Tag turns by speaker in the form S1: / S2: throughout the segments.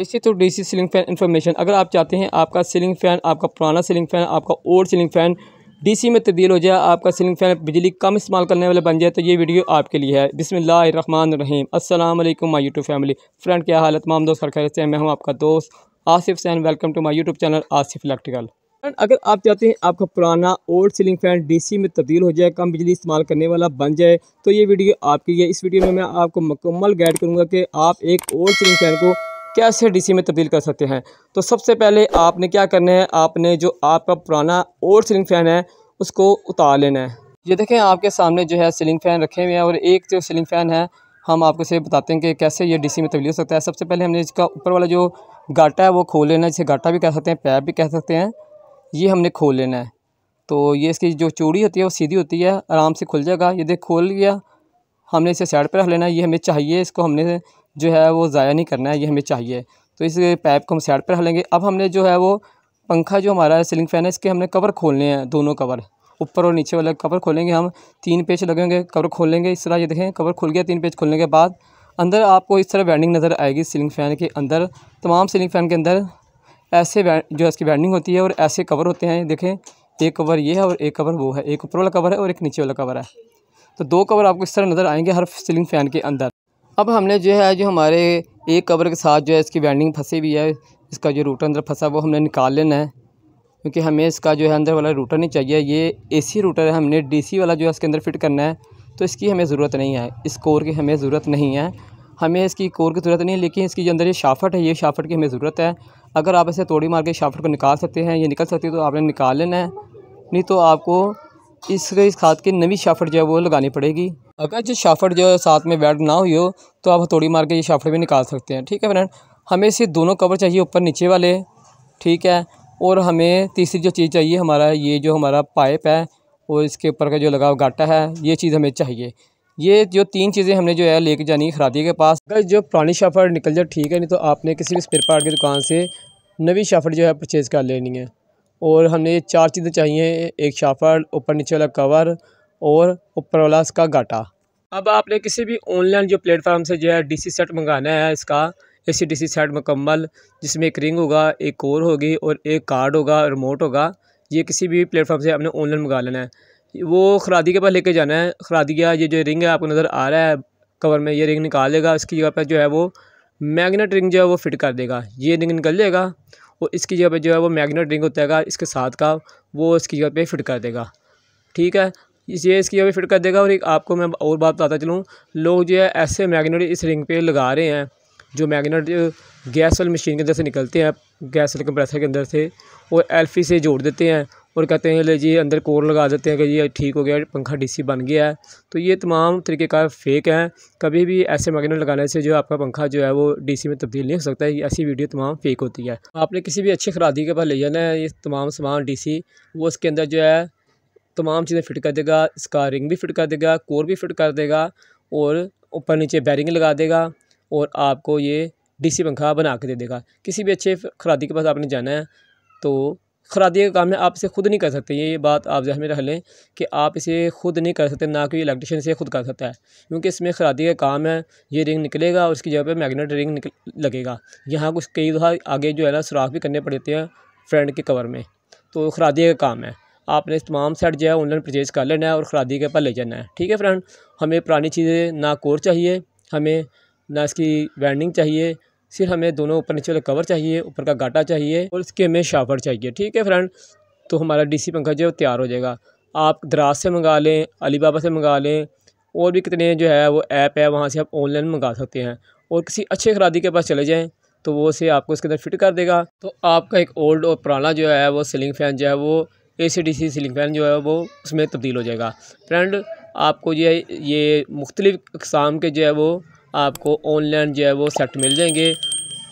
S1: इसी तो DC ceiling fan information. अगर आप चाहते हैं आपका सीलिंग फ़ैन, आपका पुराना सीलिंग फ़ैन, आपका ओल्ड सीलिंग फ़ैन डीसी में तब्दील हो जाए, आपका सीलिंग फ़ैन बिजली कम इस्तेमाल करने वाला बन जाए, तो ये वीडियो आपके लिए है। बिस्मिल्लाहिर्रहमानिर्रहीम। अस्सलाम वालेकुम माय यूट्यूब फैमिली। फ्रेंड, क्या हाल है? तमाम दोस्त खैरियत से हैं? मैं हूँ आपका दोस्त Asif Hussain. Welcome to my YouTube channel Asif Electrical. Friend, अगर आप चाहते हैं आपका पुराना ओल्ड सीलिंग फ़ैन डीसी में तब्दील हो जाए, कम बिजली इस्तेमाल करने वाला बन जाए, तो ये वीडियो आपके लिए। इस वीडियो में मैं आपको मुकम्मल गाइड करूँगा कि आप एक ओल्ड सीलिंग फ़ैन को कैसे डीसी में तब्दील कर सकते हैं। तो सबसे पहले आपने क्या करना है, आपने जो आपका पुराना ओल्ड सीलिंग फ़ैन है उसको उतार लेना है। ये देखें आपके सामने जो है सीलिंग फ़ैन रखे हुए हैं, और एक जो सीलिंग फ़ैन है हम आपको इसे बताते हैं कि कैसे ये डीसी में तब्दील हो सकता है। सबसे पहले हमने इसका ऊपर वाला जो गाटा है वो खोल लेना है, जिसे गाटा भी कह सकते हैं, पैप भी कह सकते हैं। ये हमने खोल लेना है। तो ये इसकी जो चूड़ी होती है वो सीधी होती है, आराम से खुल जाएगा। ये देख खोल गया। हमने इसे साइड पर रख लेना है। ये हमें चाहिए, इसको हमने जो है वो ज़ाया नहीं करना है, ये हमें चाहिए। तो इस पाइप को हम साइड पर रख लेंगे। अब हमने जो है वो पंखा जो हमारा सीलिंग फ़ैन है, इसके हमने कवर खोलने हैं, दोनों कवर, ऊपर और नीचे वाला कवर खोलेंगे हम। 3 पेच लगेंगे, कवर खोलेंगे इस तरह। ये देखें कवर खुल गया। 3 पेच खोलने के बाद अंदर आपको इस तरह वाइंडिंग नज़र आएगी सीलिंग फ़ैन के अंदर। तमाम सीलिंग फ़ैन के अंदर ऐसे जो इसकी वाइंडिंग होती है और ऐसे कवर होते हैं। देखें एक कवर ये है और एक कवर वो है, एक ऊपर वाला कवर है और एक नीचे वाला कवर है। तो 2 कवर आपको इस तरह नज़र आएंगे हर सीलिंग फ़ैन के अंदर। अब हमने जो है जो हमारे एक कवर के साथ जो है इसकी वाइंडिंग फंसी हुई है, इसका जो रूटर अंदर फंसा वो हमने निकाल लेना है, क्योंकि हमें इसका जो है अंदर वाला रूटर नहीं चाहिए। ये एसी रूटर है, हमने डीसी वाला जो है इसके अंदर फिट करना है, तो इसकी हमें ज़रूरत नहीं है। इस कोर की हमें ज़रूरत नहीं है, हमें इसकी कोर की ज़रूरत नहीं है, लेकिन इसकी जो अंदर ये शाफ्ट है, ये शाफ्ट की हमें ज़रूरत है। अगर आप इसे तोड़ी मार के शाफ्ट को निकाल सकते हैं, ये निकल सकती है, तो आपने निकाल लेना है। नहीं तो आपको इस साथ की नवी शाफ्ट जो है वो लगानी पड़ेगी। अगर जो शाफ्ट जो है साथ में वेल्ड ना हुई हो तो आप हथौड़ी मार के ये शाफ्ट भी निकाल सकते हैं। ठीक है फ्रेंड, हमें इसे दोनों कवर चाहिए, ऊपर नीचे वाले। ठीक है, और हमें तीसरी जो चीज़ चाहिए, हमारा ये जो हमारा पाइप है और इसके ऊपर का जो लगा हुआ गाटा है, ये चीज़ हमें चाहिए। ये जो 3 चीज़ें हमने जो है लेके जानी है खरादी के पास। अगर जो पुरानी शाफ्ट निकल जाए ठीक है, नहीं तो आपने किसी भी स्पेयर पार्ट की दुकान से नवी शाफ्ट जो है परचेज़ कर लेनी है। और हमने ये 4 चीज़ें चाहिए, एक शाफ्ट, ऊपर नीचे वाला कवर और ऊपर वाला इसका गाटा। अब आपने किसी भी ऑनलाइन जो प्लेटफार्म से जो है डीसी सेट मंगाना है, इसका एसी डीसी सेट मुकम्मल, जिसमें एक रिंग होगा, एक कोर होगी और एक कार्ड होगा, रिमोट होगा। ये किसी भी प्लेटफार्म से आपने ऑनलाइन मंगा लेना है। वो खरादी के पास लेके जाना है। खरादी का ये जो रिंग है आपको नज़र आ रहा है कवर में, ये रिंग निकाल देगा। इसकी जगह पर जो है वो मैग्नेट रिंग जो है वो फिट कर देगा। ये रिंग निकल जाएगा और इसकी जगह पे जो है वो मैग्नेट रिंग होता है इसके साथ का, वो इसकी जगह पे फिट कर देगा। ठीक है, ये इसकी जगह पे फिट कर देगा। और एक आपको मैं और बात बताता चलूँ, लोग जो है ऐसे मैग्नेट इस रिंग पे लगा रहे हैं, जो मैग्नेट गैस वाली मशीन के अंदर से निकलते हैं, गैस वाले कंप्रेसर के अंदर से, और एलफी से जोड़ देते हैं और कहते हैं ले जी अंदर कोर लगा देते हैं कि ये ठीक हो गया, पंखा डीसी बन गया है। तो ये तमाम तरीके का फ़ेक है। कभी भी ऐसे मैग्नेट लगाने से जो आपका पंखा जो है वो डीसी में तब्दील नहीं हो सकता है। ऐसी वीडियो तमाम फ़ेक होती है। आपने किसी भी अच्छी खरादी के पास ले जाना है ये तमाम सामान डीसी, वो उसके अंदर जो है तमाम चीज़ें फिट कर देगा। इसका रिंग भी फिट कर देगा, कोर भी फिट कर देगा और ऊपर नीचे बैरिंग लगा देगा और आपको ये डीसी पंखा बना के दे देगा। किसी भी अच्छे खरादी के पास आपने जाना है, तो खरादी का काम है, आप इसे खुद नहीं कर सकते। ये बात आप ज़हन में रख लें कि आप इसे खुद नहीं कर सकते, ना कि इलेक्ट्रिशियन से खुद कर सकता है, क्योंकि इसमें खरादी का काम है। ये रिंग निकलेगा और उसकी जगह पे मैग्नेट रिंग लगेगा। यहाँ कुछ कई दफ़ा आगे जो है ना सुराख भी करने पड़ते हैं फ्रंट के कवर में। तो खरादी का काम है। आपने तमाम सेट जो है ऑनलाइन परचेज़ कर लेना है और ख़रादी के पास ले जाना है। ठीक है फ्रेंड, हमें पुरानी चीज़ें ना कोर चाहिए, हमें ना इसकी वाइंडिंग चाहिए, सिर्फ हमें दोनों ऊपर नीचे वाले कवर चाहिए, ऊपर का गाटा चाहिए और इसके हमें शाफ्ट चाहिए। ठीक है फ्रेंड, तो हमारा डीसी पंखा जो है तैयार हो जाएगा। आप दराज से मंगा लें, अलीबाबा से मंगा लें, और भी कितने जो है वो ऐप है, वहाँ से आप ऑनलाइन मंगा सकते हैं। और किसी अच्छे खरादी के पास चले जाएँ तो वो से आपको इसके अंदर फिट कर देगा। तो आपका एक ओल्ड और पुराना जो है वो सीलिंग फ़ैन जो है वो एसी डीसी सीलिंग फ़ैन जो है वो उसमें तब्दील हो जाएगा। फ्रेंड, आपको ये मुख्तलिफ़ अक़साम के जो है वो आपको ऑनलाइन जो है वो सेट मिल जाएंगे।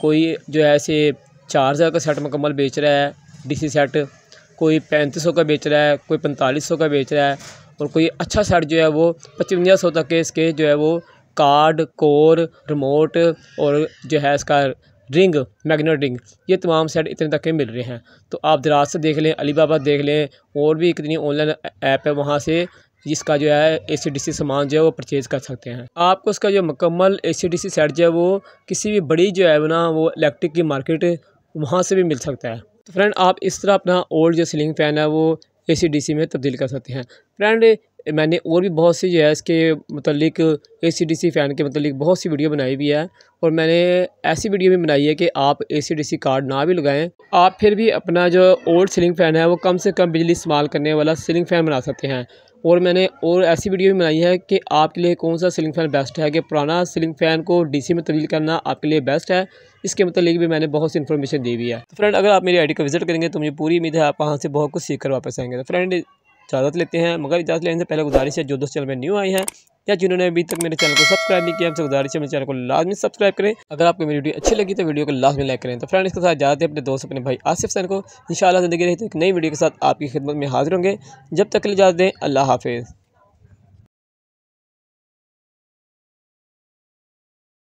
S1: कोई जो है ऐसे 4000 का सेट मुकम्मल बेच रहा है डीसी सेट, कोई 3500 का बेच रहा है, कोई 4500 का बेच रहा है, और कोई अच्छा सेट जो है वो 5500 तक के इसके जो है वो कार्ड, कोर, रिमोट और जो है इसका रिंग, मैग्नेट रिंग, ये तमाम सेट इतने तक के मिल रहे हैं। तो आप दराज से देख लें, अलीबाबा देख लें, और भी कितनी ऑनलाइन ऐप है, वहाँ से जिसका जो है AC/DC सामान जो है वो परचेज़ कर सकते हैं। आपको उसका जो मुकम्मल AC/DC सेट जो है वो किसी भी बड़ी जो है ना वो इलेक्ट्रिक की मार्केट वहाँ से भी मिल सकता है। तो फ्रेंड आप इस तरह अपना ओल्ड जो सीलिंग फ़ैन है वो AC/DC में तब्दील कर सकते हैं। फ्रेंड मैंने और भी बहुत सी जो है इसके मतलब AC/DC फ़ैन के मतलब बहुत सी वीडियो बनाई हुई है और मैंने ऐसी वीडियो भी बनाई है कि आप AC/DC कार्ड ना भी लगाएं, आप फिर भी अपना जो ओल्ड सीलिंग फ़ैन है वो कम से कम बिजली इस्तेमाल करने वाला सीलिंग फ़ैन बना सकते हैं। और मैंने और ऐसी वीडियो भी बनाई है कि आपके लिए कौन सा सीलिंग फ़ैन बेस्ट है, कि पुराना सीलिंग फ़ैन को DC में तब्दील करना आपके लिए बेस्ट है। इसके मतलब भी मैंने बहुत सी इन्फॉर्मेशन दी हुई है। तो फ्रेंड अगर आप मेरी आईडी को विजिट करेंगे तो मुझे पूरी उम्मीद है आप वहाँ से बहुत कुछ सीख कर वापस आएंगे। तो फ्रेंड इजाज़त लेते हैं, मगर इजाज़त लेने से पहले गुजारिश है जो दोस्त चैनल में न्यू आए हैं या जिन्होंने अभी तक मेरे चैनल को सब्सक्राइब नहीं किया, हमसे गुजारिश है मेरे चैनल को लाजमी सब्सक्राइब करें। अगर आपको मेरी वीडियो अच्छी लगी तो वीडियो को लाजमी लाइक करें। तो फ्रेंड इसके साथ जाते हैं अपने दोस्त अपने भाई आसिफ सैन को इंशाअल्लाह ज़िंदगी रही तो एक नई वीडियो के साथ आपकी खिदमत में हाजिर होंगे। जब तक के लिए इजाज़त दें, अल्लाह हाफिज़।